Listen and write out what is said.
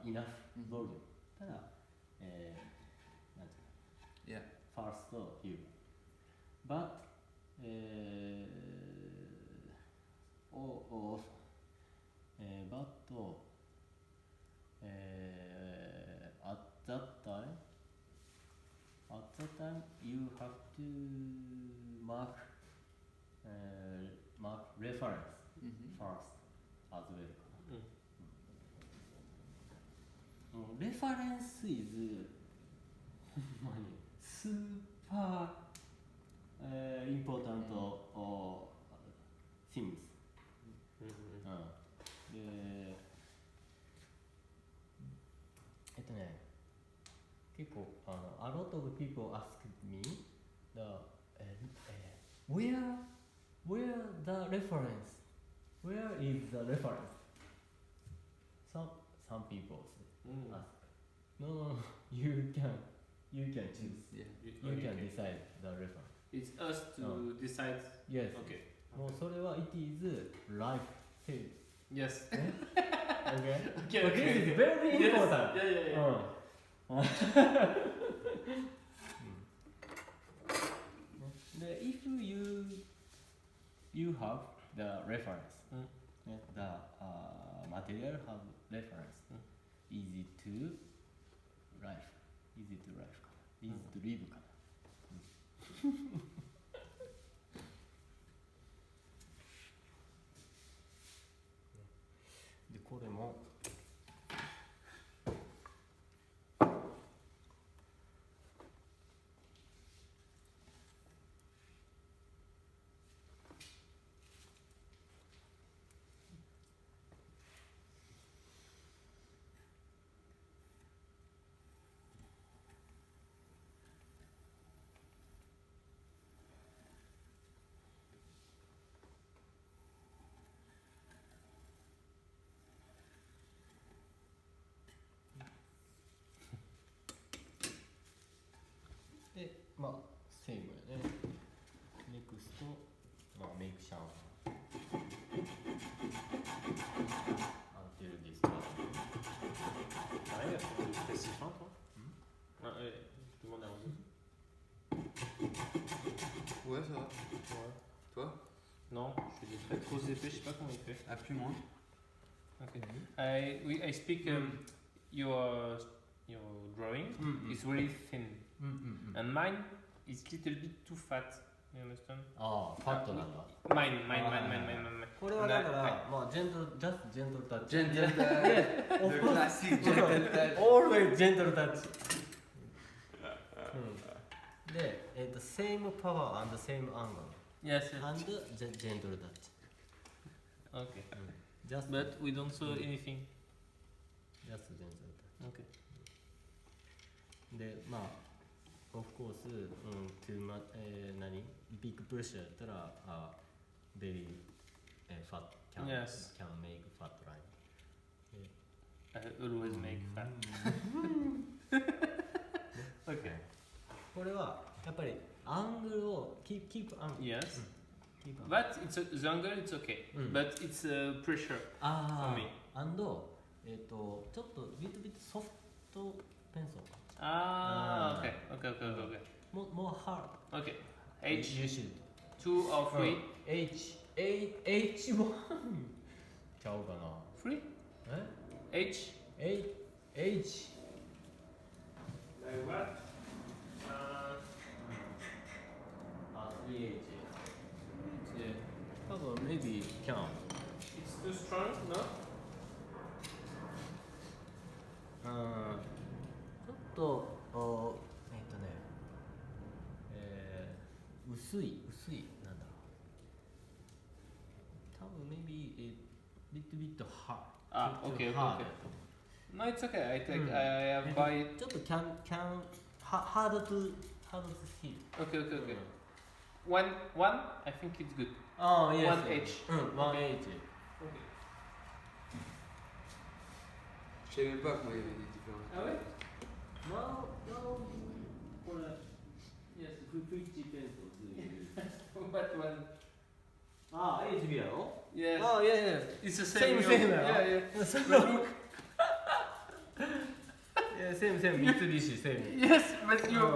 enough volume ただ、なんていうの first you but also but at that time you have to mark reference first as well かな、reference is super important things で結構a lot of people ask me the where the reference where is the reference some people ask no you can choose you can decide the reference it's us to decide yes okay もうそれは it is life saving yes okay okay this is very important yeah if you have the reference the material have reference easy to live かな easy to live かなでこれもで、まあ、セームやね。ネクスト、まあ、メイクシャン。Until this part. Ouais, t'es si fin, toi demande à Ouais, ça va. Ouais. Toi? Non, je suis très trop épais, je sais pas comment il fait. Ah, plus moins. Okay. I speak your drawing is really thin. And mine is little bit too fat. You understand? ああ、ファットなんだ。Mine. これはだから、まあ、just gentle touch. Gentle touch. The classic gentle touch. Always gentle touch. で、same power and same angle. Yes. And gentle touch. Okay. Just But we don't saw anything. just gentle touch. Okay. で、まあ。Of course, too much, big pressure やったら、very fat can make fat line. I always make fat. Okay. これはやっぱりアングルを keep angle. Yes. Keep angle. But the angle it's okay. But it's pressure for me. And ちょっと little bit soft pencil. Okay. More hard. Okay. H. You should. 2 or 3? H1 ちゃうかな 3? H? H Like what? 3H 多分 maybe can It's too strong, no? ちょっと薄いなんだろう多分 maybe a little bit hard Okay. hard No, it's okay. I think I have by. ちょっと can hard to see Okay. One, I think it's good. Oh yes 1H. 1H Okay. Je savais même pas qu'il y avait des différences. Ah ouais? Now これ Yes 50 pencils What one? HB やろ Yes. Oh yeah It's the same. Same, Yeah. So Yeah, same. Mitsubishi, same. Yes, but you